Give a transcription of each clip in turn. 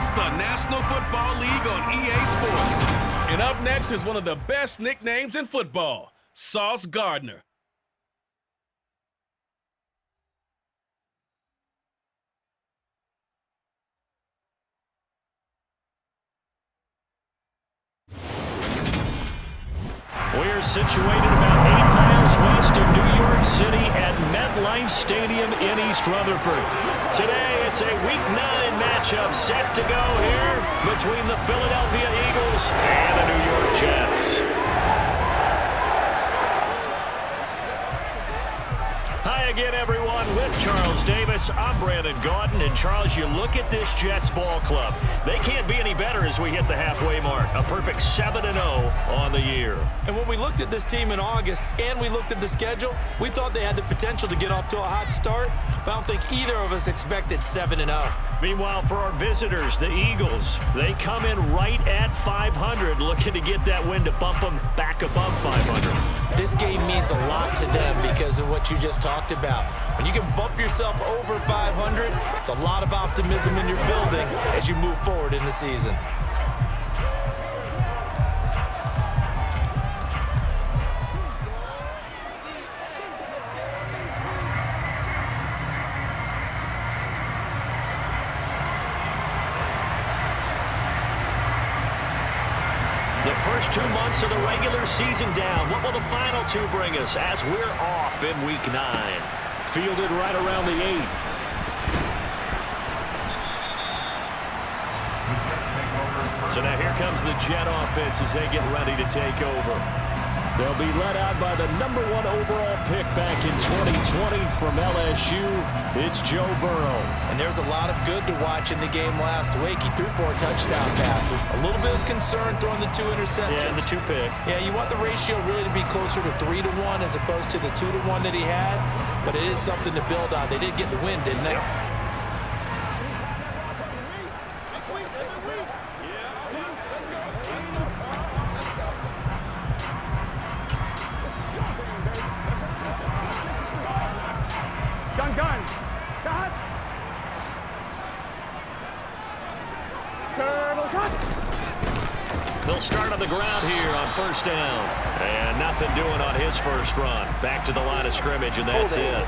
It's the National Football League on EA Sports. And up next is one of the best nicknames in football, Sauce Gardner. We're situated about 8 miles west of New York City at MetLife Stadium in East Rutherford. Today, it's a Week 9 matchup set to go here between the Philadelphia Eagles and the New York Jets. Hi again, everyone. With Charles Davis, I'm Brandon Gaudin. And Charles, you look at this Jets ball club. They can't be any better as we hit the halfway mark. A perfect 7-0 on the year. And when we looked at this team in August and we looked at the schedule, we thought they had the potential to get off to a hot start, but I don't think either of us expected 7-0. Meanwhile, for our visitors, the Eagles, they come in right at 500, looking to get that win to bump them back above 500. This game means a lot to them because of what you just talked about. When you can bump yourself over 500, it's a lot of optimism in your building as you move forward in the season. The first 2 months of the regular season down. What will the final 2 bring us as we're off in Week 9? Fielded right around the 8. So now here comes the Jet offense as they get ready to take over. They'll be led out by the #1 overall pick back in 2020 from LSU. It's Joe Burrow. And there's a lot of good to watch in the game last week. He threw 4 touchdown passes. A little bit of concern throwing the 2 interceptions. Yeah, and the 2 pick. Yeah, you want the ratio really to be closer to 3-1 as opposed to the 2-1 that he had. But it is something to build on. They did get the win, didn't they? Yep. They'll start on the ground here on first down. And nothing doing on his first run. Back to the line of scrimmage, and that's it.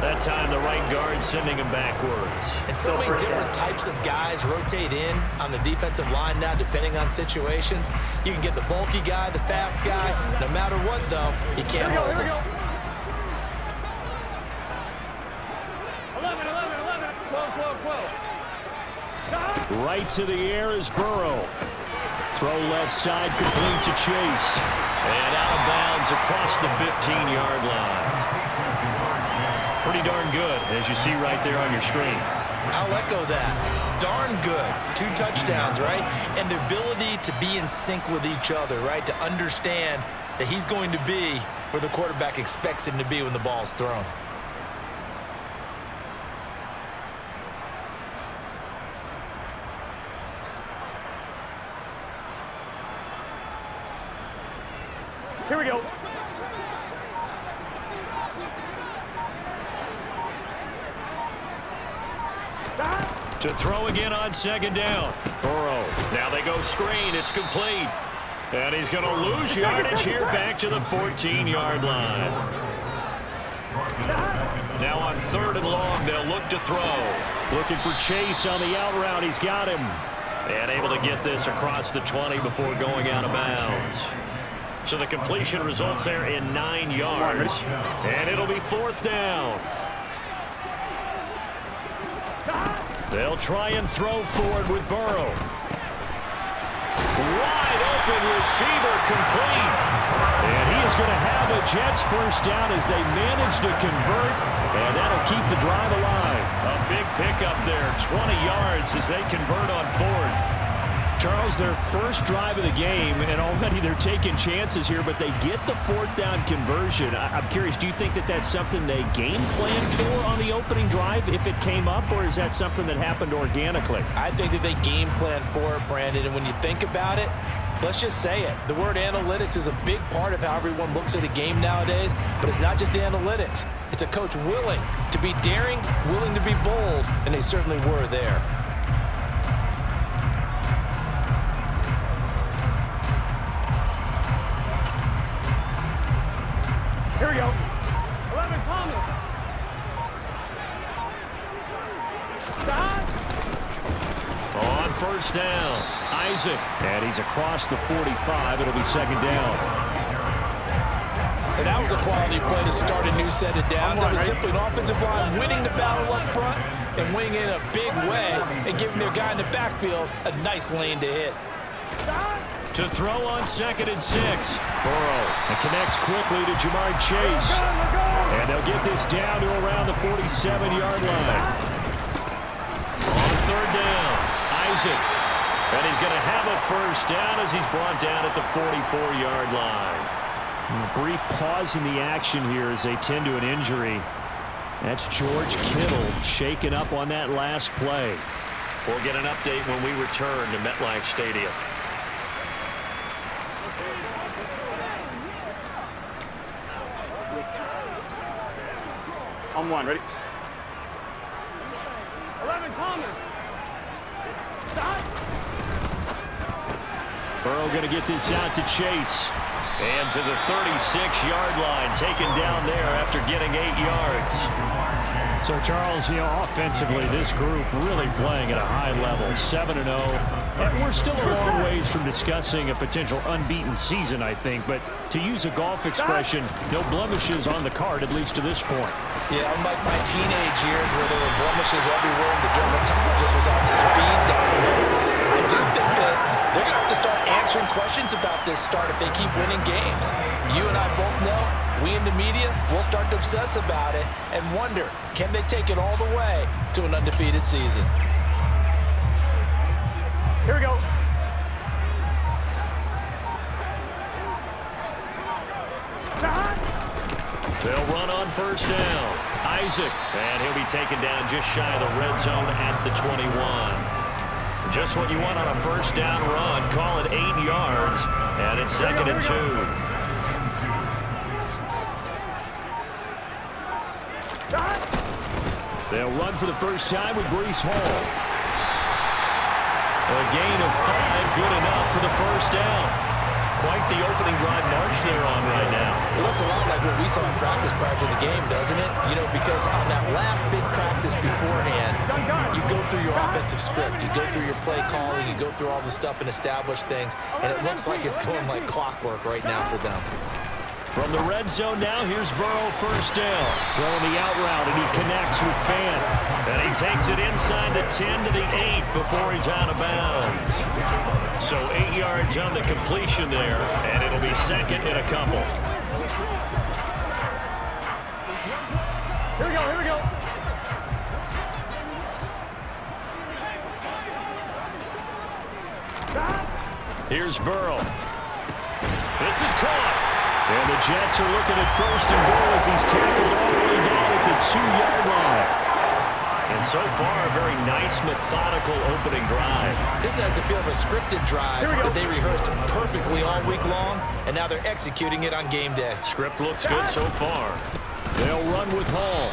That time the right guard sending him backwards. And so many different types of guys rotate in on the defensive line now depending on situations. You can get the bulky guy, the fast guy. No matter what, though, you can't hold him. 12. Right to the air is Burrow. Throw left side, complete to Chase. And out of bounds across the 15-yard line. Pretty darn good, as you see right there on your screen. I'll echo that. Darn good. 2 touchdowns, right? And the ability to be in sync with each other, right? To understand that he's going to be where the quarterback expects him to be when the ball is thrown. Here we go. To throw again on second down. Burrow. Now they go screen. It's complete. And he's going to lose yardage here back to the 14-yard line. Now on 3rd and long, they'll look to throw. Looking for Chase on the out route. He's got him. And able to get this across the 20 before going out of bounds. So the completion results there in 9 yards. And it'll be 4th down. They'll try and throw forward with Burrow. Wide open receiver complete. And he is going to have a Jets first down as they manage to convert. And that'll keep the drive alive. A big pickup there, 20 yards as they convert on 4th. Charles, their first drive of the game, and already they're taking chances here, but they get the 4th down conversion. I'm curious, do you think that that's something they game planned for on the opening drive if it came up, or is that something that happened organically? I think that they game planned for it, Brandon, and when you think about it, Let's just say it. The word analytics is a big part of how everyone looks at a game nowadays, but it's not just the analytics. It's a coach willing to be daring, willing to be bold, and they certainly were there. Here we go. 11, Thomas. Stop. On first down, Isaac. And he's across the 45. It'll be second down. And that was a quality play to start a new set of downs. That was simply an offensive line winning the battle up front and winning in a big way and giving their guy in the backfield a nice lane to hit. To throw on 2nd and 6. Burrow and connects quickly to Jamar Chase. And they'll get this down to around the 47-yard line. On 3rd down, Isaac. And he's going to have a first down as he's brought down at the 44-yard line. A brief pause in the action here as they tend to an injury. That's George Kittle shaken up on that last play. We'll get an update when we return to MetLife Stadium. On one, ready? 11, Thomas. Stop. Burrow going to get this out to Chase. And to the 36-yard line, taken down there after getting 8 yards. So, Charles, offensively, this group really playing at a high level, 7-0. And we're still a long ways from discussing a potential unbeaten season, I think. But to use a golf expression, no blemishes on the card, at least to this point. Yeah, unlike my teenage years where there were blemishes everywhere and the dermatologist was on speed dial. I do think that they're going to have to start answering questions about this start if they keep winning games. You and I both know, we in the media, will start to obsess about it and wonder, can they take it all the way to an undefeated season? Here we go. They'll run on first down. Isaac. And he'll be taken down just shy of the red zone at the 21. Just what you want on a first down run. Call it 8 yards. And it's 2nd and 2. They'll run for the first time with Breece Hall. A gain of 5, good enough for the first down. Quite the opening drive march they're on right now. It looks a lot like what we saw in practice prior to the game, doesn't it? You know, because on that last big practice beforehand, you go through your offensive script, you go through your play calling, you go through all the stuff and establish things, and it looks like it's going like clockwork right now for them. From the red zone now, here's Burrow first down. Throwing the out route, and he connects with Fan. And he takes it inside the 10 to the 8 before he's out of bounds. So 8 yards on the completion there, and it'll be 2nd and a couple. Here we go, here we go. Here's Burrow. This is caught. And the Jets are looking at 1st and goal as he's tackled all the way down at the 2-yard line. And so far, a very nice, methodical opening drive. This has the feel of a scripted drive that they rehearsed perfectly all week long, and now they're executing it on game day. Script looks good so far. They'll run with Hall.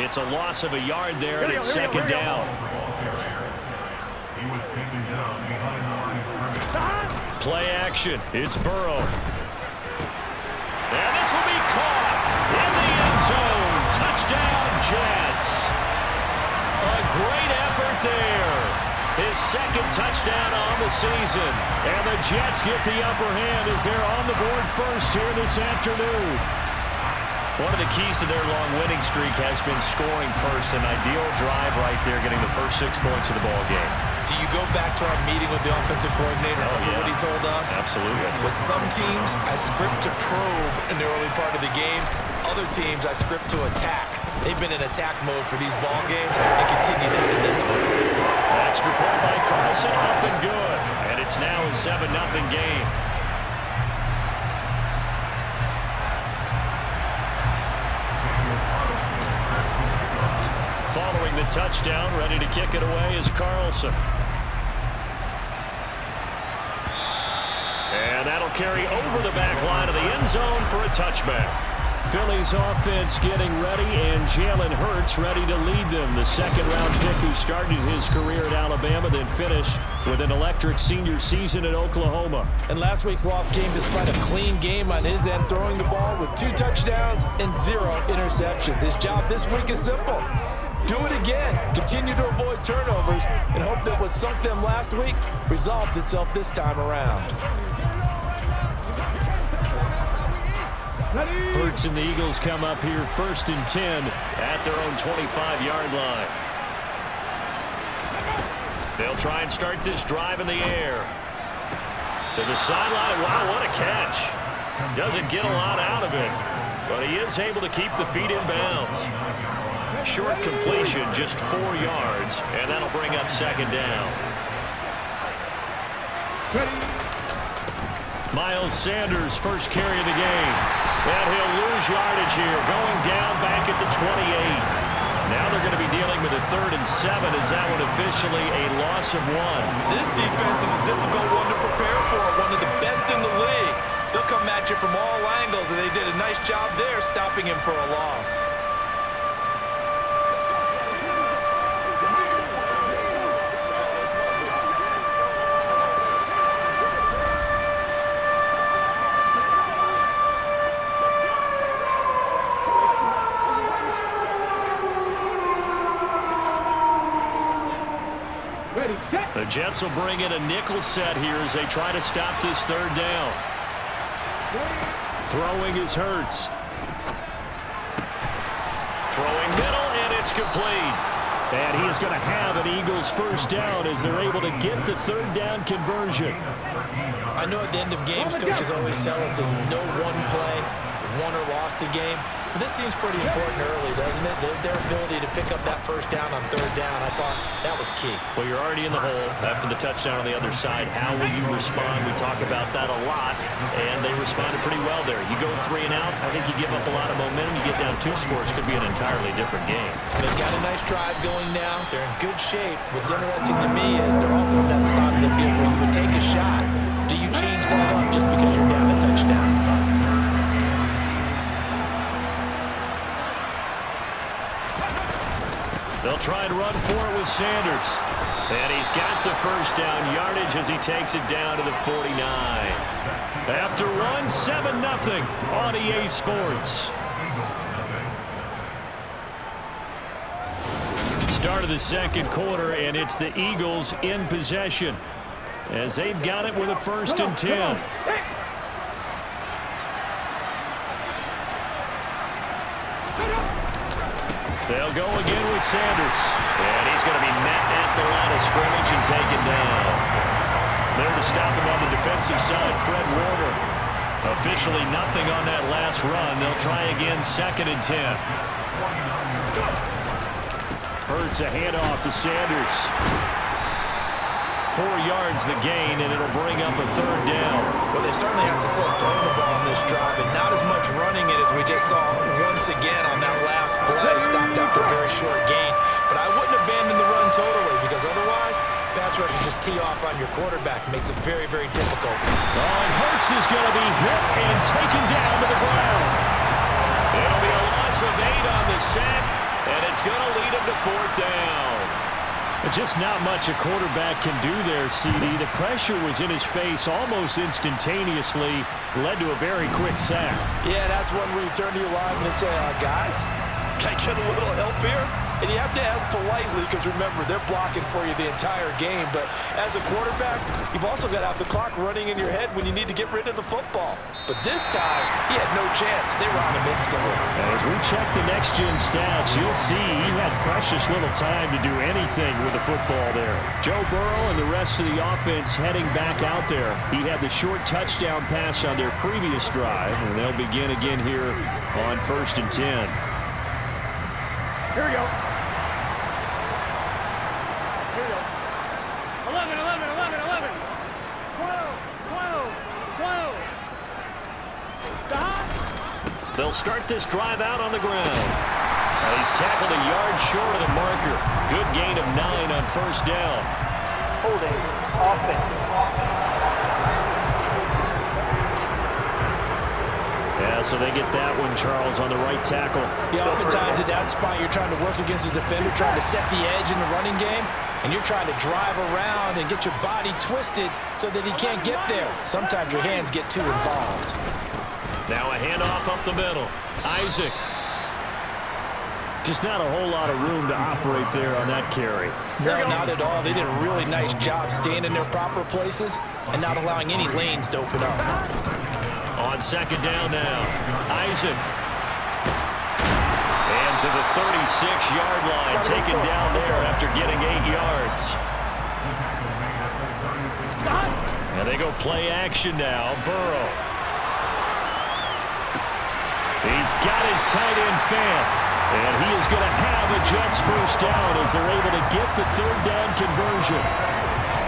It's a loss of a yard there, and it's 2nd down. Play action. It's Burrow. And this will be caught in the end zone. Touchdown, Jets. A great effort there. His 2nd touchdown on the season. And the Jets get the upper hand as they're on the board first here this afternoon. One of the keys to their long winning streak has been scoring first. An ideal drive right there, getting the first 6 points of the ball game. Do you go back to our meeting with the offensive coordinator? Remember what he told us? Absolutely. With some teams, I script to probe in the early part of the game. Other teams, I script to attack. They've been in attack mode for these ball games and continue that in this one. Extra point by Carlson, up and good. And it's now a 7-0 game. Following the touchdown, ready to kick it away is Carlson. carry over the back line of the end zone for a touchback. Philly's offense getting ready, and Jalen Hurts ready to lead them. The second-round pick who started his career at Alabama, then finished with an electric senior season at Oklahoma. And last week's loss came despite a clean game on his end, throwing the ball with 2 touchdowns and 0 interceptions. His job this week is simple. Do it again. Continue to avoid turnovers and hope that what sunk them last week resolves itself this time around. Hurts and the Eagles come up here 1st and 10 at their own 25-yard line. They'll try and start this drive in the air. To the sideline. Wow, what a catch. Doesn't get a lot out of it, but he is able to keep the feet in bounds. Short completion, just 4 yards, and that'll bring up 2nd down. Miles Sanders, first carry of the game. And he'll lose yardage here, going down back at the 28. Now they're going to be dealing with a 3rd and 7. Is that one officially a loss of 1? This defense is a difficult one to prepare for, one of the best in the league. They'll come at you from all angles, and they did a nice job there stopping him for a loss. The Jets will bring in a nickel set here as they try to stop this 3rd down. Throwing is Hurts. Throwing middle, and it's complete. And he is going to have an Eagles 1st down as they're able to get the 3rd down conversion. I know at the end of games, coaches always tell us that no one play won or lost a game. But this seems pretty important early, doesn't it? Their ability to pick up that 1st down on 3rd down, I thought that was key. Well, you're already in the hole after the touchdown on the other side. How will you respond? We talk about that a lot, and they responded pretty well there. You go 3 and out, I think you give up a lot of momentum. You get down 2 scores, could be an entirely different game. So they've got a nice drive going now. They're in good shape. What's interesting to me is they're also in that spot of the field where you would take a shot. Do you change that up just because you're down a touchdown? They'll try and run for it with Sanders. And he's got the 1st down yardage as he takes it down to the 49. After one, 7-0 on EA Sports. Start of the 2nd quarter, and it's the Eagles in possession as they've got it with a 1st and 10. They'll go again with Sanders. And he's going to be met at the line of scrimmage and taken down. There to stop him on the defensive side, Fred Warner. Officially nothing on that last run. They'll try again, 2nd and 10. Hurts a handoff to Sanders. 4 yards the gain, and it'll bring up a 3rd down. Well, they certainly had success throwing the ball on this drive, and not as much running it as we just saw once again on that last play. Stopped after a very short gain. But I wouldn't abandon the run totally, because otherwise, pass rushers just tee off on your quarterback. Makes it very, very difficult. Oh, and Hurts is going to be hit and taken down to the ground. It'll be a loss of 8 on the sack, and it's going to lead him to 4th down. Just not much a quarterback can do there, CD. The pressure was in his face almost instantaneously, led to a very quick sack. Yeah, that's one where you turn to your lineman and say, guys, can I get a little help here? And you have to ask politely because, remember, they're blocking for you the entire game. But as a quarterback, you've also got to have the clock running in your head when you need to get rid of the football. But this time, he had no chance. They were on him instantly. As we check the next-gen stats, you'll see he had precious little time to do anything with the football there. Joe Burrow and the rest of the offense heading back out there. He had the short touchdown pass on their previous drive, and they'll begin again here on 1st and 10. Here we go. 11, 11, 11, 11. 12, 12, 12. Stop. They'll start this drive out on the ground. He's tackled a yard short of the marker. Good gain of 9 on 1st down. Holding. Offense. Yeah, so they get that one, Charles, on the right tackle. Yeah, oftentimes at that spot, you're trying to work against a defender, trying to set the edge in the running game, and you're trying to drive around and get your body twisted so that he can't get there. Sometimes your hands get too involved. Now a handoff up the middle. Isaac. Just not a whole lot of room to operate there on that carry. No, not at all. They did a really nice job staying in their proper places and not allowing any lanes to open up. On second down now. Isaac. And to the 36-yard line, taken down there after getting 8 yards. And they go play action now. Burrow. He's got his tight end fan. And he is going to have a Jets first down as they're able to get the third down conversion.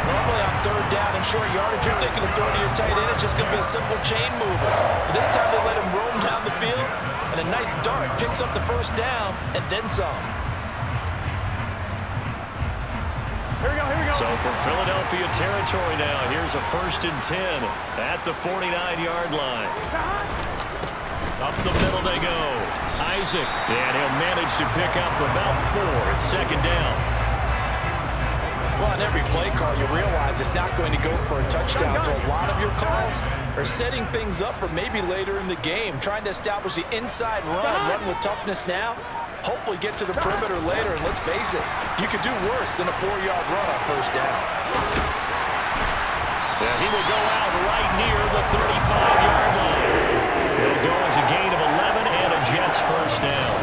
Normally on third down and short yardage, you're thinking of throwing to your tight end. It's just going to be a simple chain mover. But this time they let him roam down the field, and a nice dart picks up the first down and then some. Here we go, here we go. So from Philadelphia territory now, here's a 1st and 10 at the 49-yard line. Up the middle they go. Isaac, and he'll manage to pick up about 4. It's second down. Well, on every play call, you realize it's not going to go for a touchdown. So a lot of your calls are setting things up for maybe later in the game, trying to establish the inside run with toughness now, hopefully get to the perimeter later. And let's face it, you could do worse than a 4-yard run on first down. And he will go out right near the 35-yard line. He'll go as a gain of 11 and a Jets first down.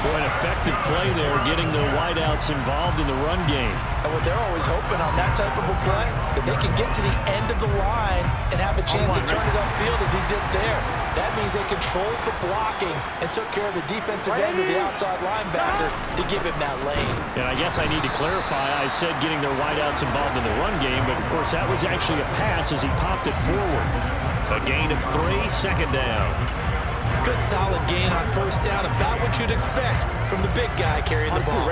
Boy, an effective play there, getting their wideouts involved in the run game. And what they're always hoping on that type of a play, that they can get to the end of the line and have a chance to turn it upfield as he did there. That means they controlled the blocking and took care of the defensive end of the outside linebacker to give him that lane. And I guess I need to clarify, I said getting their wideouts involved in the run game, but of course that was actually a pass as he popped it forward. A gain of 3, second down. Good solid gain on first down, about what you'd expect from the big guy carrying the ball.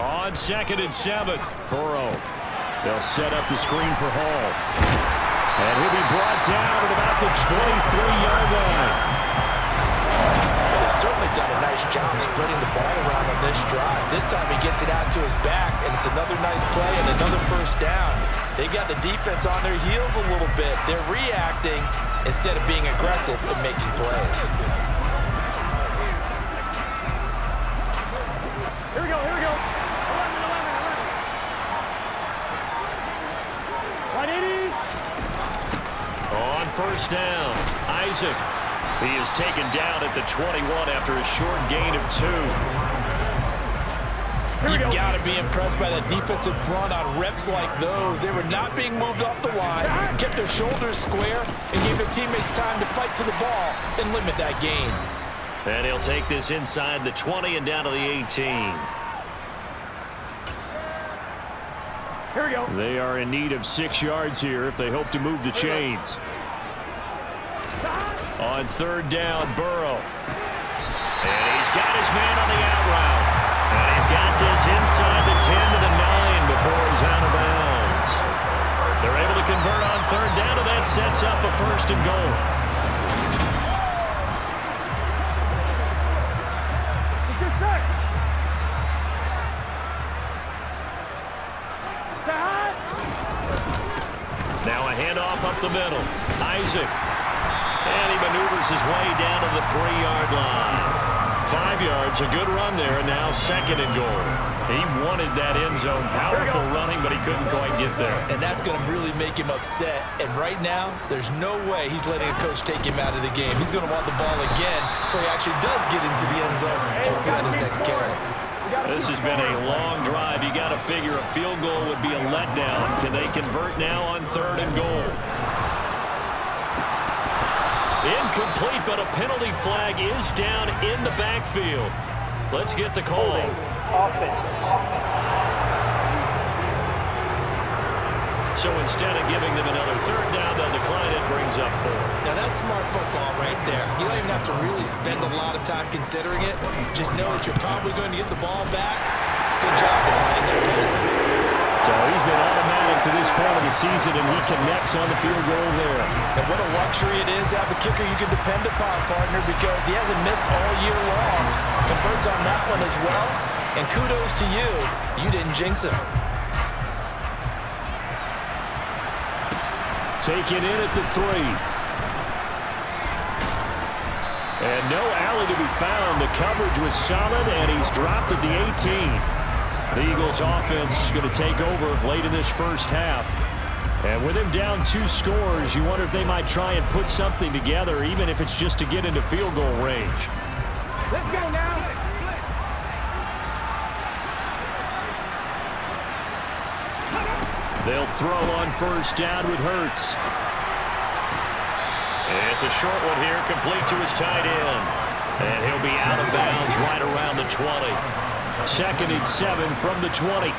On 2nd and 7. Burrow. They'll set up the screen for Hall. And he'll be brought down at about the 23-yard line. He's certainly done a nice job spreading the ball around on this drive. This time he gets it out to his back, and it's another nice play and another first down. They've got the defense on their heels a little bit. They're reacting instead of being aggressive and making plays. Here we go, here we go. 11. 180. On first down, Isaac. He is taken down at the 21 after a short gain of 2. You've got to be impressed by that defensive front on reps like those. They were not being moved off the line, kept their shoulders square, and gave their teammates time to fight to the ball and limit that gain. And he'll take this inside the 20 and down to the 18. Here we go. They are in need of 6 yards here if they hope to move the chains. On third down, Burrow. And he's got his man on the out route. And he's got this inside the 10 to the 9 before he's out of bounds. They're able to convert on third down, and that sets up a 1st and goal. Now a handoff up the middle. Isaac. And he maneuvers his way down to the 3-yard line. 5 yards, a good run there, and now 2nd and goal. He wanted that end zone, powerful running, but he couldn't quite get there. And that's going to really make him upset. And right now, there's no way he's letting a coach take him out of the game. He's going to want the ball again, so he actually does get into the end zone, hopefully on his next carry. This has been a long drive. You got to figure a field goal would be a letdown. Can they convert now on 3rd and goal? Incomplete, but a penalty flag is down in the backfield. Let's get the call. So instead of giving them another 3rd down, they'll decline it, brings up 4. Now that's smart football right there. You don't even have to really spend a lot of time considering it. Just know that you're probably going to get the ball back. Good job declining that penalty. So he's been to this point of the season, and he connects on the field goal there. And what a luxury it is to have a kicker you can depend upon, partner, because he hasn't missed all year long. Converts on that one as well. And kudos to you. You didn't jinx him. Taken in at the 3. And no alley to be found. The coverage was solid, and he's dropped at the 18. The Eagles offense going to take over late in this first half. And with him down 2 scores, you wonder if they might try and put something together, even if it's just to get into field goal range. Let's go now. They'll throw on first down with Hurts. And it's a short one here, complete to his tight end. And he'll be out of bounds right around the 20. 2nd and 7 from the 20.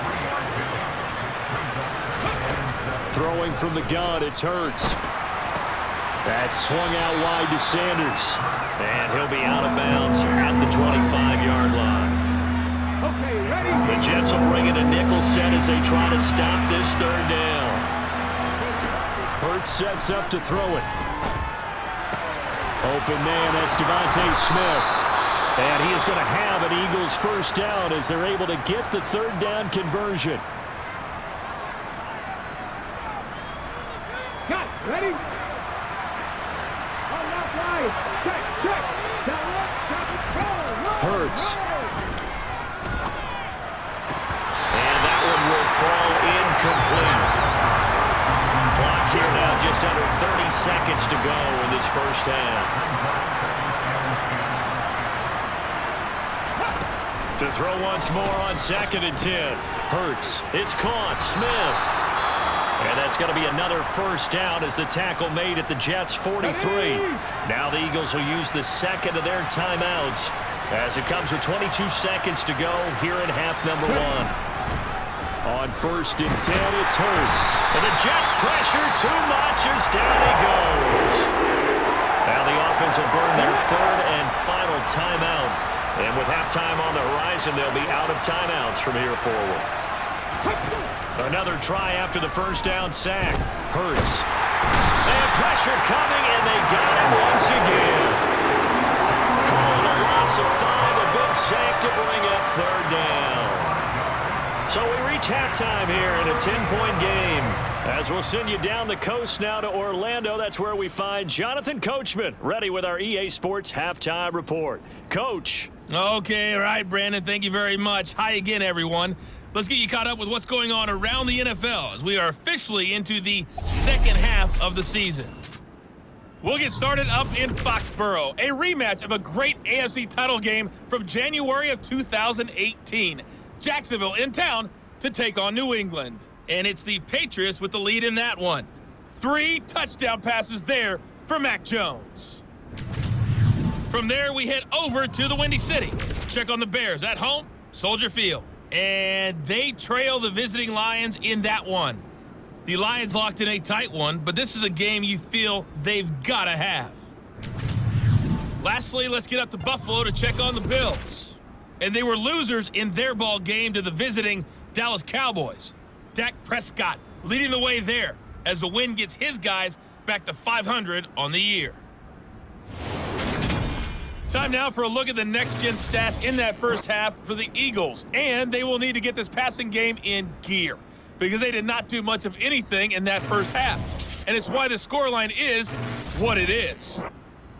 Throwing from the gun, it's Hurts. That's swung out wide to Sanders. And he'll be out of bounds at the 25-yard line. Okay, ready? The Jets will bring in a nickel set as they try to stop this 3rd down. Hurts sets up to throw it. Open man, that's Devontae Smith. And he is going to have an Eagles first down as they're able to get the 3rd down conversion. Got it. Ready? On that line. Check, check. Down up, check, Hurts. And that one will fall incomplete. Clock here now just under 30 seconds to go in this first half. To throw once more on 2nd and 10. Hurts. It's caught. Smith. And that's going to be another first down as the tackle made at the Jets' 43. Now the Eagles will use the 2nd of their timeouts as it comes with 22 seconds to go here in half number 1. On 1st and 10, it's Hurts. And the Jets pressure too much as down he goes. Now the offense will burn their 3rd and final timeout. And with halftime on the horizon, they'll be out of timeouts from here forward. Another try after the first down sack. Hurts. And pressure coming, and they got him once again. Calling a loss of 5, a big sack to bring up 3rd down. So we reach halftime here in a 10-point game. As we'll send you down the coast now to Orlando, that's where we find Jonathan Coachman, ready with our EA Sports Halftime Report. Coach. Okay, all right, Brandon, thank you very much. Hi again, everyone. Let's get you caught up with what's going on around the NFL as we are officially into the second half of the season. We'll get started up in Foxborough, a rematch of a great AFC title game from January of 2018. Jacksonville in town to take on New England. And it's the Patriots with the lead in that one. 3 touchdown passes there for Mac Jones. From there, we head over to the Windy City. Check on the Bears at home, Soldier Field. And they trail the visiting Lions in that one. The Lions locked in a tight one, but this is a game you feel they've got to have. Lastly, let's get up to Buffalo to check on the Bills. And they were losers in their ball game to the visiting Dallas Cowboys. Dak Prescott leading the way there as the win gets his guys back to 500 on the year. Time now for a look at the next-gen stats in that first half for the Eagles. And they will need to get this passing game in gear because they did not do much of anything in that first half. And it's why the scoreline is what it is.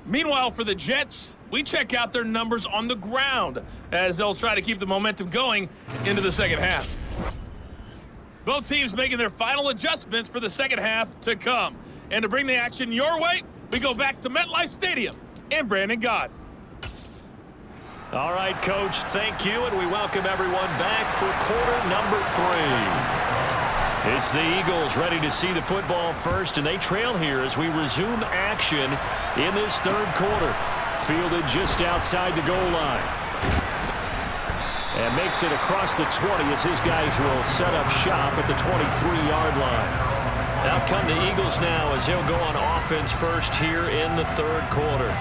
Meanwhile, for the Jets, we check out their numbers on the ground as they'll try to keep the momentum going into the second half. Both teams making their final adjustments for the second half to come. And to bring the action your way, we go back to MetLife Stadium and Brandon Gott. All right, Coach, thank you, and we welcome everyone back for quarter number 3. It's the Eagles ready to see the football first, and they trail here as we resume action in this third quarter. Fielded just outside the goal line. And makes it across the 20 as his guys will set up shop at the 23-yard line. Out come the Eagles now as they'll go on offense first here in the third quarter.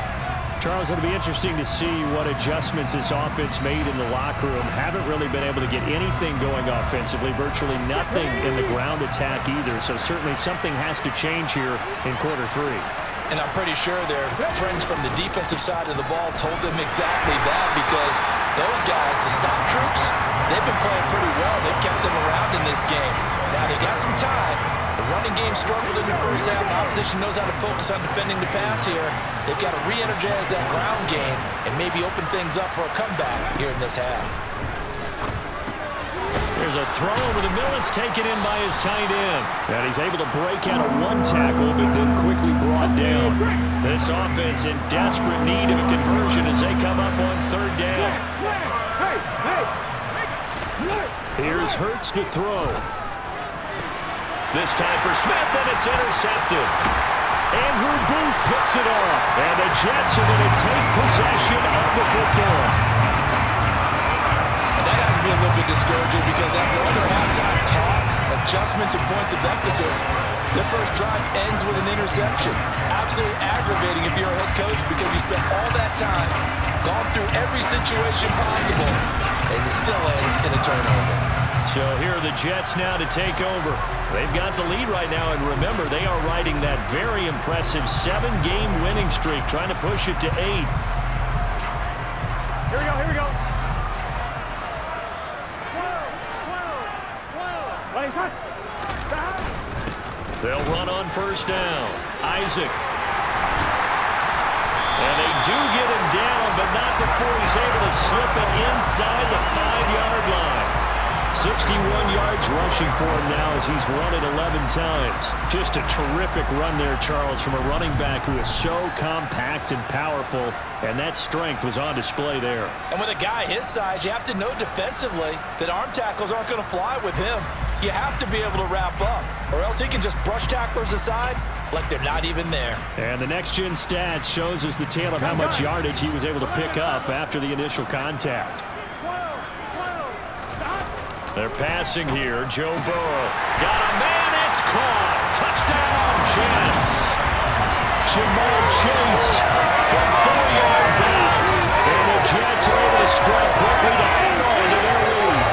Charles, it'll be interesting to see what adjustments this offense made in the locker room. Haven't really been able to get anything going offensively, virtually nothing in the ground attack either. So certainly something has to change here in quarter 3. And I'm pretty sure their friends from the defensive side of the ball told them exactly that, because those guys, the stop troops, they've been playing pretty well. They've kept them around in this game. Now they got some time. The running game struggled in the first half. Opposition knows how to focus on defending the pass here. They've got to re-energize that ground game and maybe open things up for a comeback here in this half. There's a throw over the middle. It's taken in by his tight end. And he's able to break out of one tackle, but then quickly brought down. This offense in desperate need of a conversion as they come up on 3rd down. Here's Hurts to throw. This time for Smith, and it's intercepted. Andrew Booth picks it off. And the Jets are going to take possession of the football. That has to be a little bit discouraging, because after all their halftime talk, adjustments and points of emphasis, their first drive ends with an interception. Absolutely aggravating if you're a head coach, because you spent all that time, gone through every situation possible, and it still ends in a turnover. So here are the Jets now to take over. They've got the lead right now, and remember, they are riding that very impressive 7-game winning streak, trying to push it to 8. Here we go, here we go. 12. They'll run on 1st down. Isaac. And they do get him down, but not before he's able to slip it inside the 5-yard line. 61 yards rushing for him now as he's run it 11 times. Just a terrific run there, Charles, from a running back who is so compact and powerful, and that strength was on display there. And with a guy his size, you have to know defensively that arm tackles aren't going to fly with him. You have to be able to wrap up, or else he can just brush tacklers aside like they're not even there. And the next-gen stats shows us the tale of how much yardage he was able to pick up after the initial contact. They're passing here. Joe Burrow. Got a man. It's caught. Touchdown, Jets. Jamal Chase from 4 yards out. And the Jets are able to strike quickly to hang on to their lead.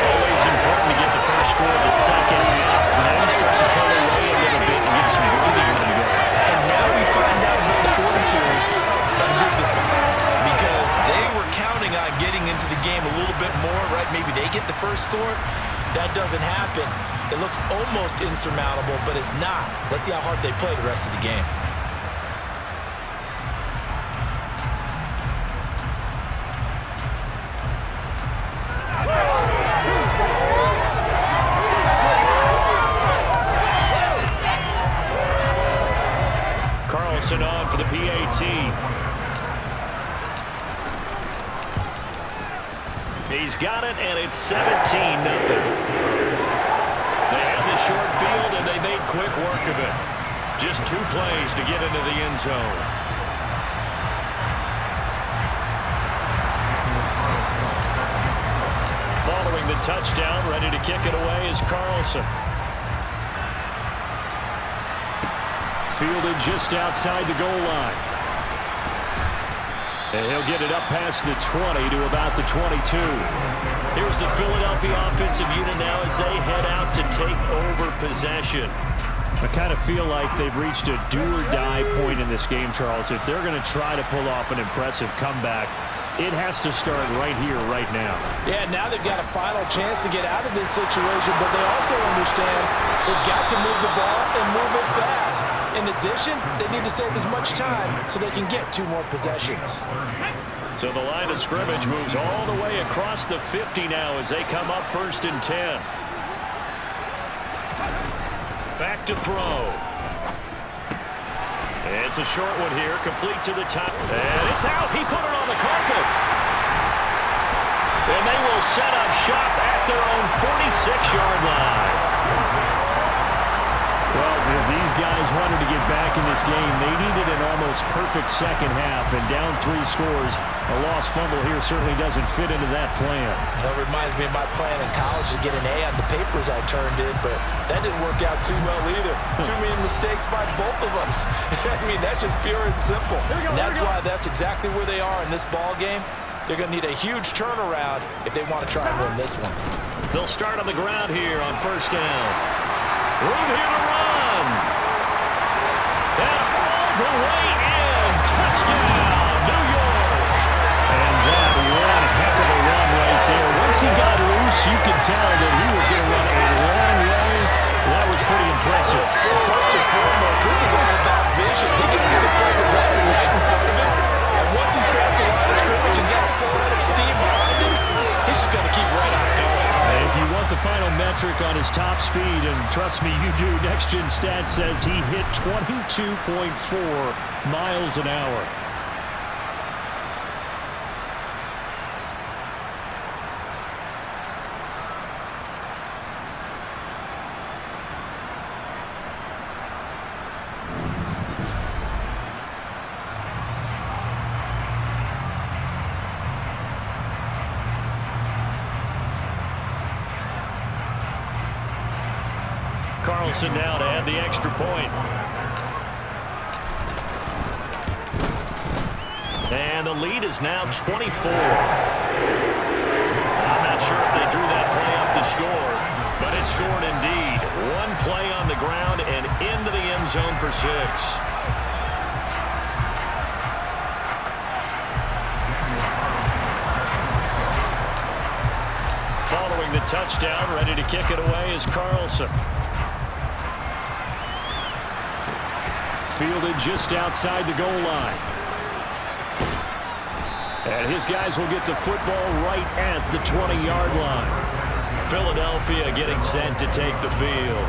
Always important to get the first score of the second half. Now you start to pull away a little bit and get some breathing room going. And now we find out about the fortitude of this because they were counting on getting into the game a little bit more, right? Maybe they get the first score. That doesn't happen. It looks almost insurmountable, but it's not. Let's see how hard they play the rest of the game. Carlson on for the PAT. He's got it, and it's 17-0. They had the short field, and they made quick work of it. Just 2 plays to get into the end zone. Following the touchdown, ready to kick it away is Carlson. Fielded just outside the goal line. And he'll get it up past the 20 to about the 22. Here's the Philadelphia offensive unit now as they head out to take over possession. I kind of feel like they've reached a do-or-die point in this game, Charles. If they're going to try to pull off an impressive comeback, it has to start right here, right now. Yeah, now they've got a final chance to get out of this situation, but they also understand they've got to move the ball and move it fast. In addition, they need to save as much time so they can get 2 more possessions. So the line of scrimmage moves all the way across the 50 now as they come up 1st and 10. Back to throw. It's a short one here, complete to the top. And it's out. He put it on the carpet. And they will set up shop at their own 46-yard line. Well, if these guys wanted to get back in this game. They needed an almost perfect second half, and down 3 scores. A lost fumble here certainly doesn't fit into that plan. That reminds me of my plan in college to get an A on the papers I turned in, but that didn't work out too well either. Too many mistakes by both of us. I mean, that's just pure and simple. And that's why that's exactly where they are in this ball game. They're going to need a huge turnaround if they want to try and win this one. They'll start on the ground here on first down. Room here to run. And all the way in. Touchdown, New York. And that one heck of a run right there. Once he got loose, you could tell that he was going to run a long way. That was pretty impressive. First and foremost, this is all about vision. He can see the play progressing right in front of him. And once he's past the line of scrimmage and got a full head of steam behind him, he's just going to keep right on going. And if you want the final metric on his top speed, and trust me, you do, Next Gen Stats says he hit 22.4 miles an hour. Carlson now to add the extra point. And the lead is now 24. I'm not sure if they drew that play up to score, but it scored indeed. One play on the ground and into the end zone for 6. Following the touchdown, ready to kick it away is Carlson. Fielded just outside the goal line. And his guys will get the football right at the 20-yard line. Philadelphia getting set to take the field.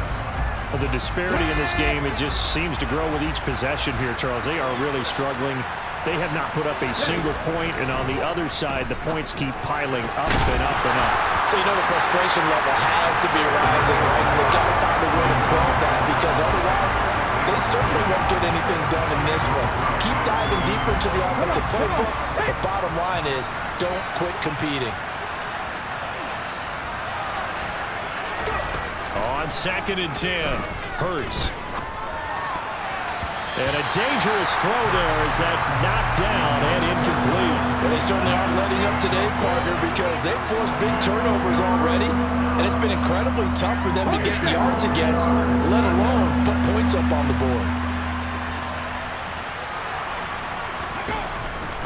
Well, the disparity in this game, it just seems to grow with each possession here, Charles. They are really struggling. They have not put up a single point, and on the other side, the points keep piling up and up and up. So you know the frustration level has to be rising, right? So they've got to find a way to quell that, because otherwise they certainly won't get anything done in this one. Keep diving deeper into the offensive playbook. The bottom line is don't quit competing. On 2nd and 10, Hurts. And a dangerous throw there as that's knocked down and incomplete. Well, they certainly aren't letting up today, partner, because they've forced big turnovers already, and it's been incredibly tough for them to get yards against, let alone put points up on the board.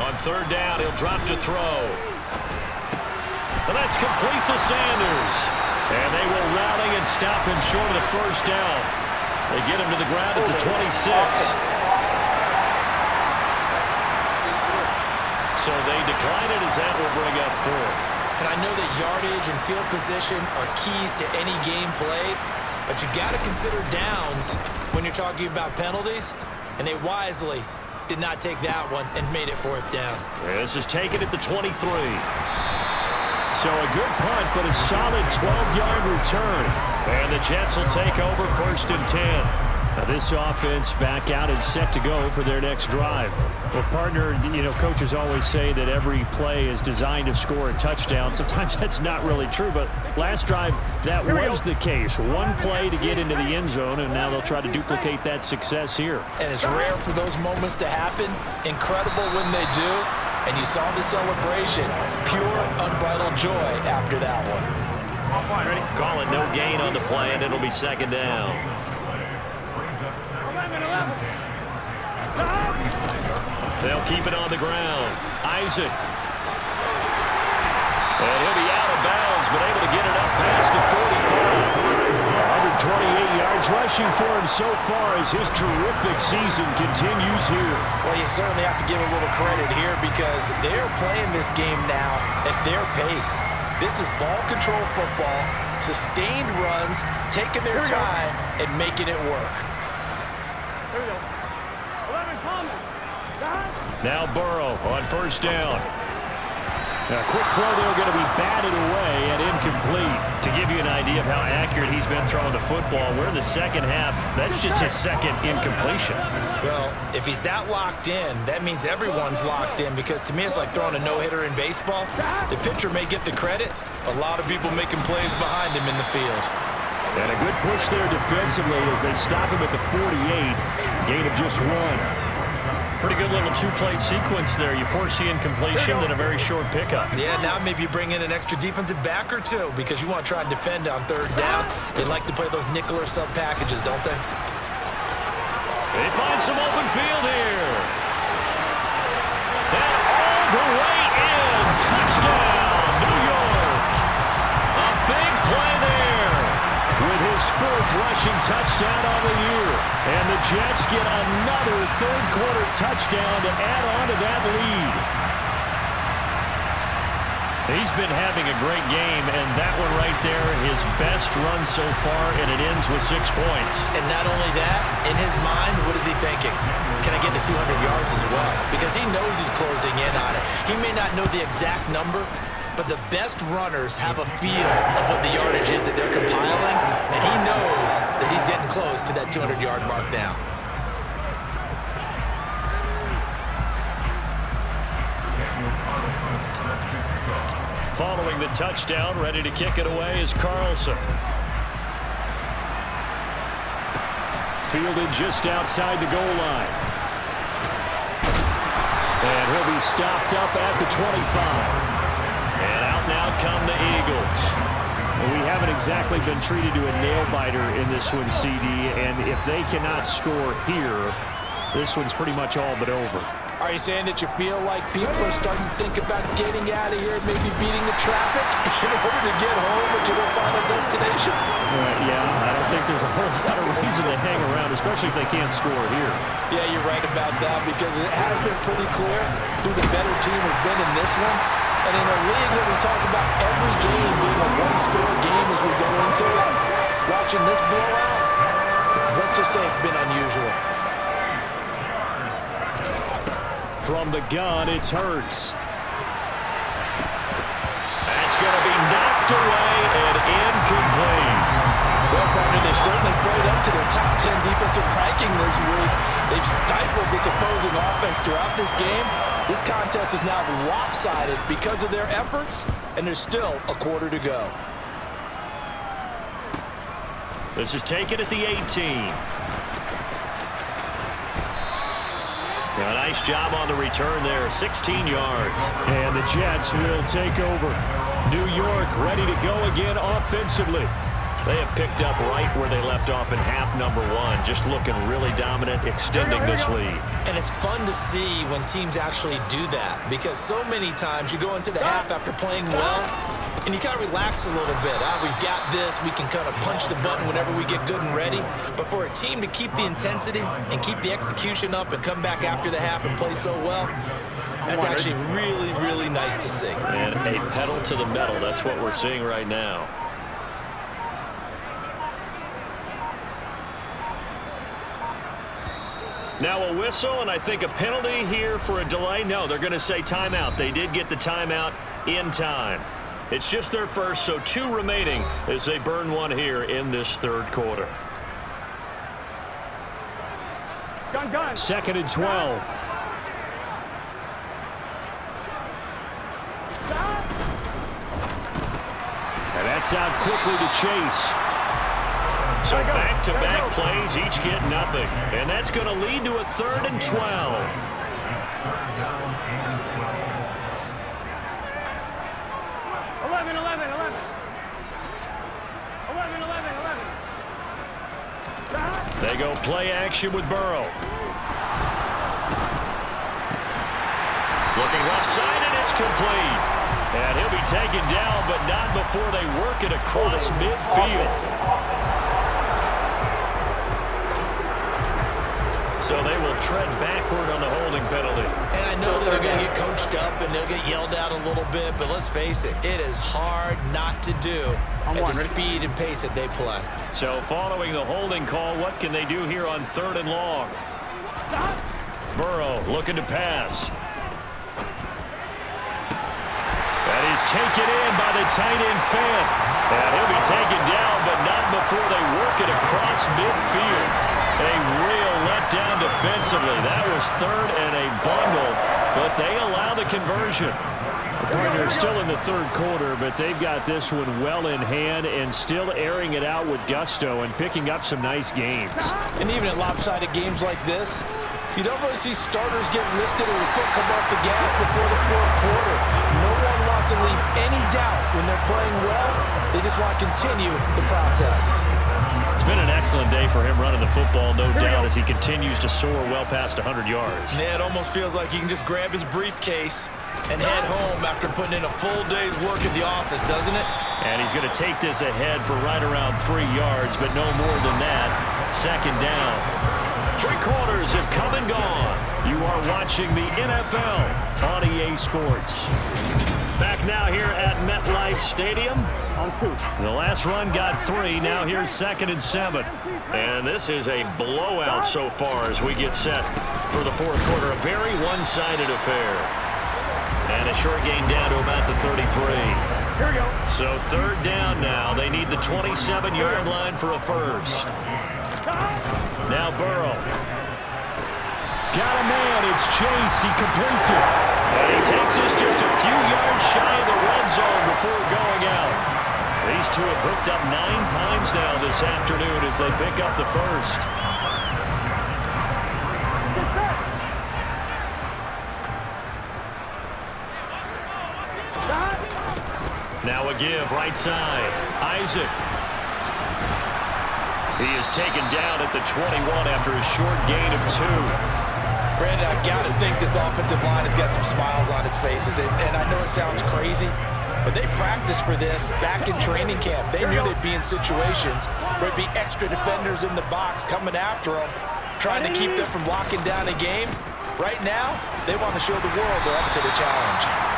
On 3rd down, he'll drop to throw. And that's complete to Sanders. And they will rally and stop him short of the first down. They get him to the ground at the 26. So they decline it as that will bring up 4th. And I know that yardage and field position are keys to any game played, but you got to consider downs when you're talking about penalties, and they wisely did not take that one and made it 4th down. This is taken at the 23. So a good punt, but a solid 12-yard return. And the Jets will take over 1st and 10. Now this offense back out and set to go for their next drive. Well, partner, you know, coaches always say that every play is designed to score a touchdown. Sometimes that's not really true, but last drive, that was the case. One play to get into the end zone, and now they'll try to duplicate that success here. And it's rare for those moments to happen. Incredible when they do. And you saw the celebration. Pure, unbridled joy after that one. Calling no gain on the play, and it'll be 2nd down. They'll keep it on the ground. Isaac. And he'll be out of bounds, but able to get it up past the 45. 128 yards rushing for him so far as his terrific season continues here. Well, you certainly have to give a little credit here because they're playing this game now at their pace. This is ball control football, sustained runs, taking their time and making it work. Now Burrow on 1st down. A quick throw there going to be batted away and incomplete. To give you an idea of how accurate he's been throwing the football, we're in the second half. That's just his second incompletion. Well, if he's that locked in, that means everyone's locked in, because to me it's like throwing a no-hitter in baseball. The pitcher may get the credit, a lot of people making plays behind him in the field. And a good push there defensively as they stop him at the 48. Gain of just 1. Pretty good little two-play sequence there. You force the incompletion, then a very short pickup. Yeah, now maybe you bring in an extra defensive back or two because you want to try and defend on third down. They like to play those nickel or sub packages, don't they? They find some open field here. And all the way in. Touchdown, New York. A big play there. With his 4th rushing touchdown on the year. And the Jets get another third-quarter touchdown to add on to that lead. He's been having a great game, and that one right there, his best run so far, and it ends with 6 points. And not only that, in his mind, what is he thinking? Can I get to 200 yards as well? Because he knows he's closing in on it. He may not know the exact number, but the best runners have a feel of what the yardage is that they're compiling, and he knows that he's getting close to that 200-yard mark now. Following the touchdown, ready to kick it away is Carlson. Fielded just outside the goal line. And he'll be stopped up at the 25. And out now come the Eagles. Well, we haven't exactly been treated to a nail-biter in this one, CD, and if they cannot score here, this one's pretty much all but over. Are you saying that you feel like people are starting to think about getting out of here, maybe beating the traffic in order to get home or to their final destination? Yeah, I don't think there's a whole lot of reason to hang around, especially if they can't score here. Yeah, you're right about that, because it has been pretty clear who the better team has been in this one. And in a league where we talk about every game being a one-score game as we go into it, watching this blowout, let's just say it's been unusual. From the gun, it's Hurts. That's going to be knocked away and incomplete. Well, partner, they've certainly played up to their top 10 defensive ranking this week. They've stifled this opposing offense throughout this game. This contest is now lopsided because of their efforts, and there's still a quarter to go. This is taken at the 18. A nice job on the return there, 16 yards. And the Jets will take over. New York ready to go again offensively. They have picked up right where they left off in half number 1, just looking really dominant, extending this lead. And it's fun to see when teams actually do that, because so many times you go into the half after playing well, and you kind of relax a little bit. We've got this. We can kind of punch the button whenever we get good and ready. But for a team to keep the intensity and keep the execution up and come back after the half and play so well, that's actually really, really nice to see. And a pedal to the metal. That's what we're seeing right now. Now a whistle, and I think a penalty here for a delay. No, they're going to say timeout. They did get the timeout in time. It's just their first, so 2 remaining as they burn 1 here in this third quarter. Gun. 2nd and 12. And that's out quickly to Chase. So back-to-back plays, each get nothing. And that's going to lead to a 3rd and 12. They go play action with Burrow. Looking left side, and it's complete. And he'll be taken down, but not before they work it across midfield. So they will tread backward on the holding penalty. And I know that they're going to get coached up and they'll get yelled at a little bit, but let's face it, it is hard not to do at the speed and pace that they play. So following the holding call, what can they do here on 3rd and long? Burrow looking to pass. taken in by the tight end Fant. And he'll be taken down, but not before they work it across midfield. A real letdown defensively. That was third and a bundle, but they allow the conversion. Partner still in the third quarter, but they've got this one well in hand and still airing it out with gusto and picking up some nice gains. And even in lopsided games like this, you don't really see starters get lifted or the foot come off the gas before the fourth quarter. No one wants to leave any doubt when they're playing well. They just want to continue the process. It's been an excellent day for him running the football, no doubt, as he continues to soar well past 100 yards. Yeah, it almost feels like he can just grab his briefcase and head home after putting in a full day's work at the office, doesn't it? And he's going to take this ahead for right around 3 yards, but no more than that. Second down. 3 quarters have come and gone. You are watching the NFL on EA Sports. Back now here at MetLife Stadium. On 2. The last run got 3. Now here's 2nd and 7. And this is a blowout so far as we get set for the fourth quarter. A very one-sided affair. And a short gain down to about the 33. Here we go. So third down now. They need the 27-yard line for a first. Now Burrow. Got a man. It's Chase. He completes it. And he takes us just a few yards shy of the red zone before going out. These two have hooked up 9 times now this afternoon as they pick up the first. Now a give, right side. Isaac. He is taken down at the 21 after a short gain of 2. Brandon, I've got to think this offensive line has got some smiles on its faces. And I know it sounds crazy, but they practiced for this back in training camp. They knew they'd be in situations where it'd be extra defenders in the box coming after them, trying to keep them from locking down a game. Right now, they want to show the world they're up to the challenge.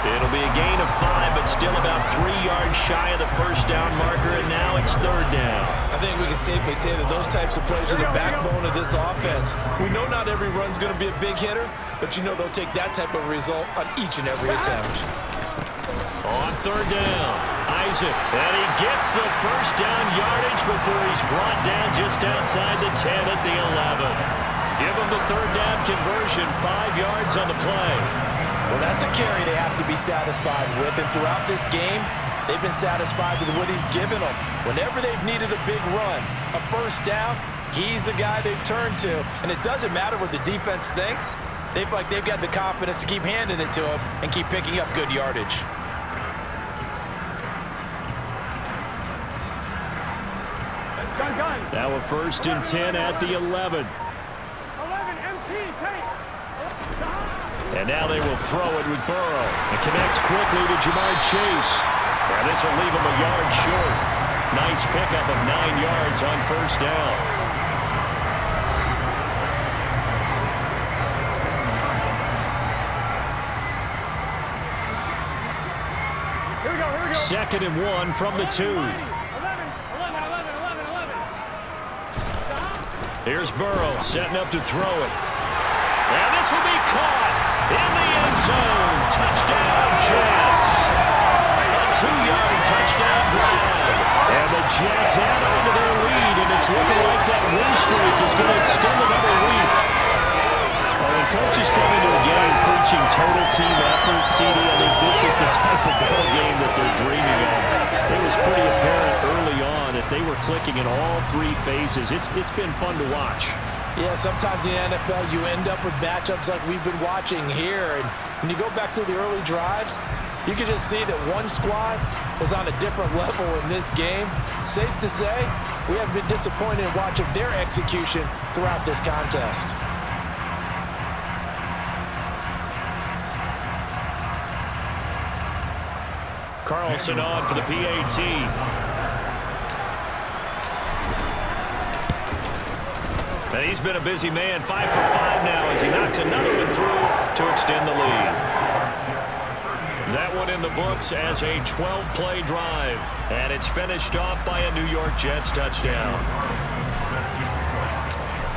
It'll be a gain of 5, but still about 3 yards shy of the first down marker, and now it's third down. I think we can safely say that those types of plays are the backbone of this offense. We know not every run's going to be a big hitter, but you know they'll take that type of result on each and every attempt. On third down, Isaac, and he gets the first down yardage before he's brought down just outside the 10 at the 11. Give him the third down conversion, 5 yards on the play. Well, that's a carry they have to be satisfied with, and throughout this game, they've been satisfied with what he's given them. Whenever they've needed a big run, a first down, he's the guy they've turned to, and it doesn't matter what the defense thinks. They've got the confidence to keep handing it to him and keep picking up good yardage. Now a 1st and 10 at the 11. 11 MT, take. And now they will throw it with Burrow. It connects quickly to Jamar Chase. And this will leave him a yard short. Nice pickup of 9 yards on first down. Here we go, here we go. 2nd and 1 from the 2. 11. Here's Burrow setting up to throw it. And this will be caught in the end zone. Touchdown, Jets. A 2-yard touchdown grab. And the Jets add on to their lead, and it's looking like that win streak is going to extend another week. When coaches come into a game preaching total team effort, CD, I think this is the type of ball game that they're dreaming of. It was pretty apparent early on that they were clicking in all 3 phases. It's been fun to watch. Yeah, sometimes in the NFL you end up with matchups like we've been watching here. And when you go back to the early drives, you can just see that one squad is on a different level in this game. Safe to say, we have been disappointed in watching their execution throughout this contest. Carlson on for the PAT. And he's been a busy man, 5 for 5 now as he knocks another one through to extend the lead. That one in the books as a 12-play drive. And it's finished off by a New York Jets touchdown.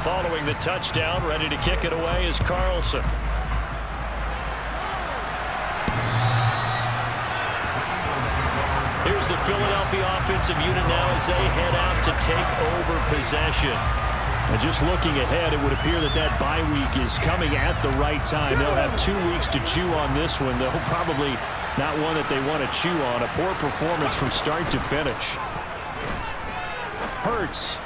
Following the touchdown, ready to kick it away is Carlson. Here's the Philadelphia offensive unit now as they head out to take over possession. And just looking ahead, it would appear that that bye week is coming at the right time. They'll have 2 weeks to chew on this one, though probably not one that they want to chew on. A poor performance from start to finish. Hurts.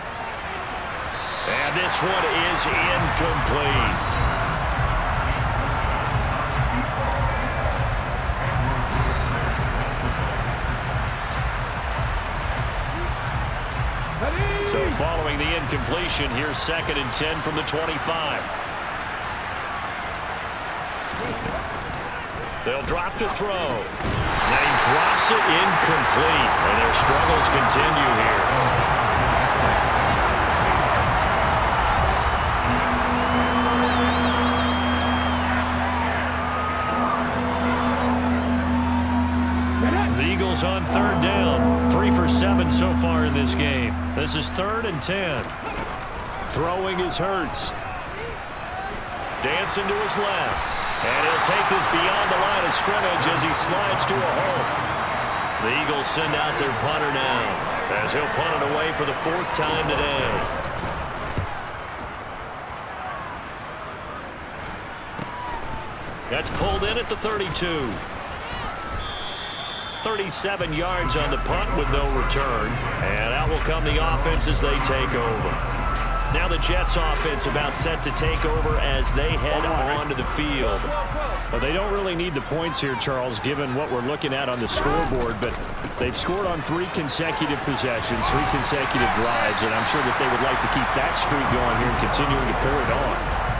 And this one is incomplete. So following the incompletion, here's 2nd and 10 from the 25. They'll drop to throw. And he drops it incomplete. And their struggles continue here. The Eagles on 3rd down. 3 for 7 so far in this game. This is 3rd and 10. Throwing is Hurts. Dancing to his left. And he'll take this beyond the line of scrimmage as he slides to a hole. The Eagles send out their punter now as he'll punt it away for the 4th time today. That's pulled in at the 32. 37 yards on the punt with no return. And out will come the offense as they take over. Now the Jets offense about set to take over as they head onto the field. Well, they don't really need the points here, Charles, given what we're looking at on the scoreboard, but they've scored on 3 consecutive possessions, 3 consecutive drives, and I'm sure that they would like to keep that streak going here and continuing to pour it on.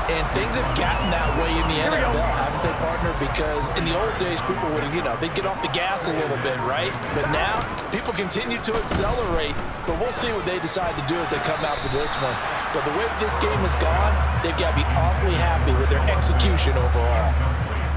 And things have gotten that way in the NFL, haven't they, partner? Because in the old days, people would, they'd get off the gas a little bit, right? But now, people continue to accelerate. But we'll see what they decide to do as they come out for this one. But the way this game has gone, they've got to be awfully happy with their execution overall.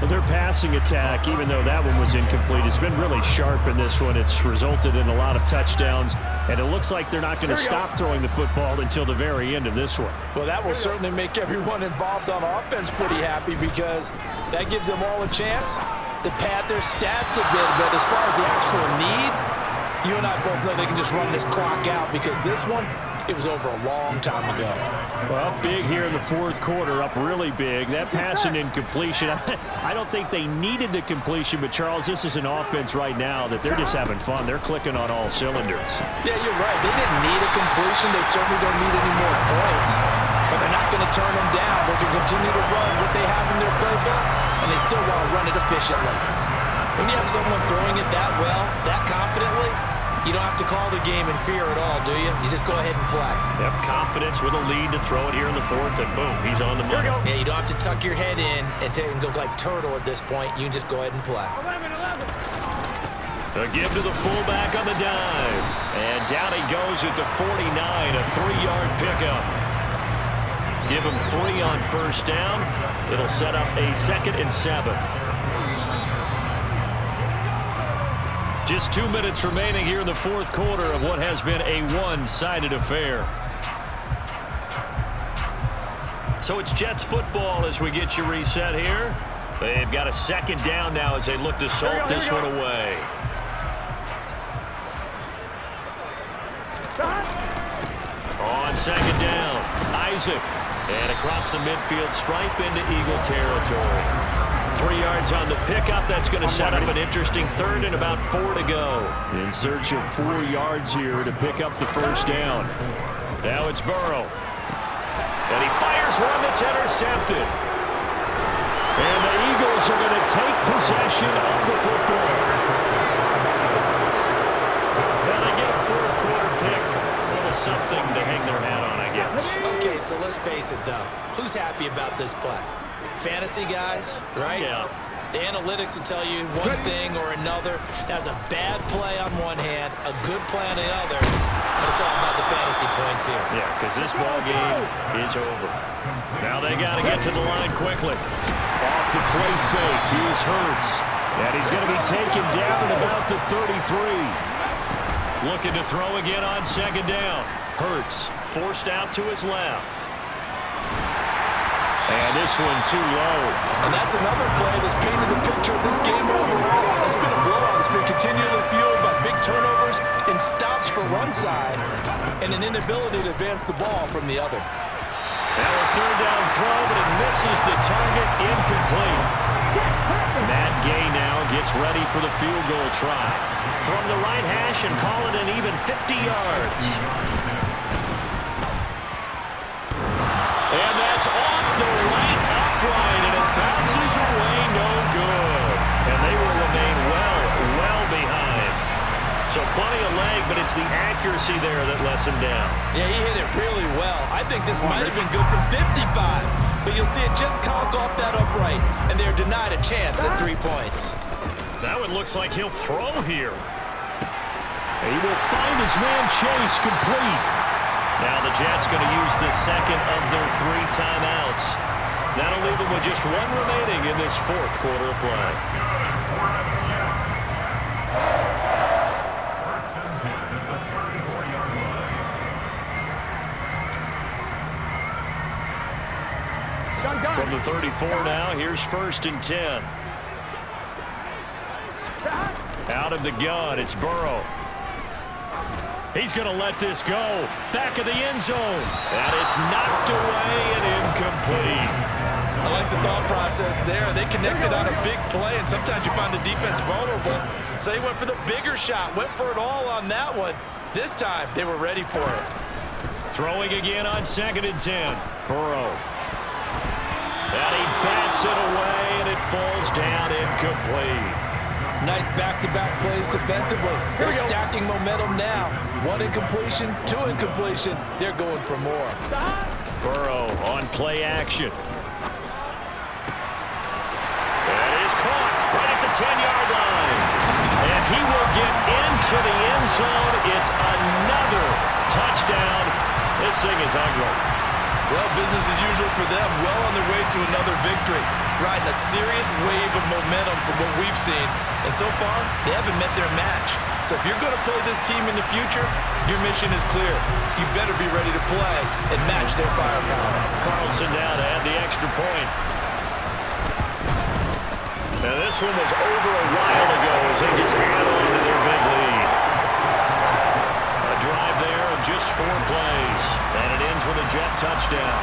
Well, their passing attack, even though that one was incomplete, has been really sharp in this one. It's resulted in a lot of touchdowns, and it looks like they're not going to stop throwing the football until the very end of this one. Well, that will certainly make everyone involved on offense pretty happy because that gives them all a chance to pad their stats a bit. But as far as the actual need, you and I both know they can just run this clock out because this one, it was over a long time ago. Well, big here in the 4th quarter, up really big. That pass and incompletion, I don't think they needed the completion, but Charles, this is an offense right now that they're just having fun. They're clicking on all cylinders. Yeah, you're right. They didn't need a completion. They certainly don't need any more points. But they're not going to turn them down. They can continue to run what they have in their playbook, and they still want to run it efficiently. When you have someone throwing it that well, that confidently, you don't have to call the game in fear at all, do you? You just go ahead and play. Yep, confidence with a lead to throw it here in the 4th, and boom, he's on the money. Yeah, you don't have to tuck your head in and go like turtle at this point. You can just go ahead and play. 11. A give to the fullback on the dive. And down he goes at the 49, a 3-yard pickup. Give him 3 on 1st down. It'll set up a 2nd and 7. Just 2 minutes remaining here in the 4th quarter of what has been a one-sided affair. So it's Jets football as we get you reset here. They've got a 2nd down now as they look to salt this one away. On 2nd down, Isaac. And across the midfield stripe into Eagle territory. 3 yards on the pickup. That's going to set up an interesting 3rd and about 4 to go. In search of 4 yards here to pick up the 1st down. Now it's Burrow. And he fires one that's intercepted. And the Eagles are going to take possession of the football. Well, they get a 4th quarter pick. A little something to hang their hat on, I guess. Okay, so let's face it, though. Who's happy about this play? Fantasy guys, right? Yeah. The analytics will tell you one thing or another. That's a bad play on one hand, a good play on the other, but it's all about the fantasy points here. Yeah, because this ball game is over. Now they got to get to the line quickly. Off the play fake, here's Hurts. And he's going to be taken down at about the 33. Looking to throw again on 2nd down. Hurts forced out to his left. And this one too low. And that's another play that's painted the picture of this game overall. It's been a blowout. It's been continually fueled by big turnovers and stops for one side and an inability to advance the ball from the other. Now a third down throw, but it misses the target, incomplete. Matt Gay now gets ready for the field goal try. From the right hash and call it an even 50 yards. And that's off the right upright, and it bounces away no good. And they will remain well behind. So plenty of leg, but it's the accuracy there that lets him down. Yeah, he hit it really well. I think this might have been good from 55, but you'll see it just conk off that upright, and they're denied a chance at 3 points. Now it looks like he'll throw here. He will find his man Chase complete. Now the Jets going to use the second of their 3 timeouts. That'll leave them with just 1 remaining in this fourth quarter of play. From the 34 now, here's 1st and 10. Out of the gun, it's Burrow. He's going to let this go. Back of the end zone. And it's knocked away and incomplete. I like the thought process there. They connected on a big play, and sometimes you find the defense vulnerable. So they went for the bigger shot, went for it all on that one. This time, they were ready for it. Throwing again on 2nd and 10. Burrow. And he bats it away, and it falls down incomplete. Nice back-to-back plays defensively. They're stacking momentum now. 1 incompletion, 2 incompletion. They're going for more. Burrow on play action. That is caught right at the 10-yard line. And he will get into the end zone. It's another touchdown. This thing is ugly. Well, business as usual for them. Well on their way to another victory. Riding a serious wave of momentum from what we've seen. And so far, they haven't met their match. So if you're going to play this team in the future, your mission is clear. You better be ready to play and match their firepower. Carlson now to add the extra point. Now this one was over a while ago as they just add on to their big lead. A drive there of just 4 plays. And it ends with a Jet touchdown.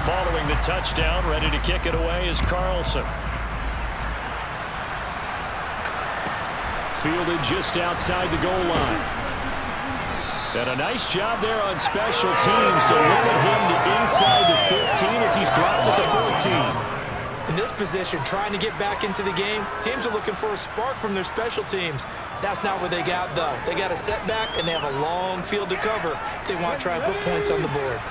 Following the touchdown, ready to kick it away is Carlson. Fielded just outside the goal line. And a nice job there on special teams to limit him to inside the 15 as he's dropped at the 14. In this position, trying to get back into the game, teams are looking for a spark from their special teams. That's not what they got, though. They got a setback, and they have a long field to cover if they want to try and put points on the board.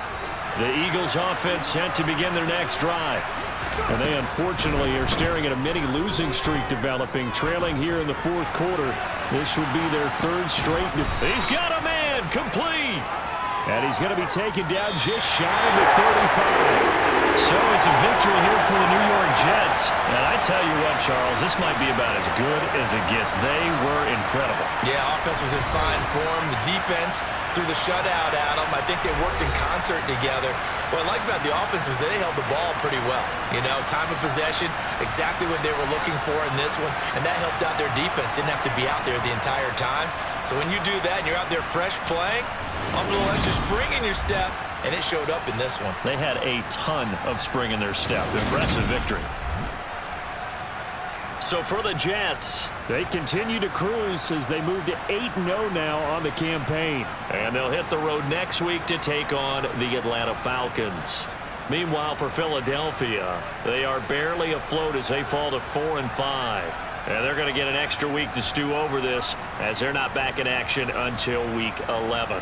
The Eagles offense set to begin their next drive. And they unfortunately are staring at a mini losing streak developing, trailing here in the 4th quarter. This would be their 3rd straight. He's got a man complete. And he's going to be taken down just shy of the 35. So it's a victory here for the New York Jets. And I tell you what, Charles, this might be about as good as it gets. They were incredible. Yeah, offense was in fine form. The defense threw the shutout at them. I think they worked in concert together. What I like about the offense was they held the ball pretty well. You know, time of possession, exactly what they were looking for in this one, and that helped out their defense. Didn't have to be out there the entire time. So when you do that and you're out there fresh playing, a little extra spring in your step, and it showed up in this one. They had a ton of spring in their step. Impressive victory. So for the Jets, they continue to cruise as they move to 8-0 now on the campaign. And they'll hit the road next week to take on the Atlanta Falcons. Meanwhile, for Philadelphia, they are barely afloat as they fall to 4-5. And they're going to get an extra week to stew over this as they're not back in action until week 11.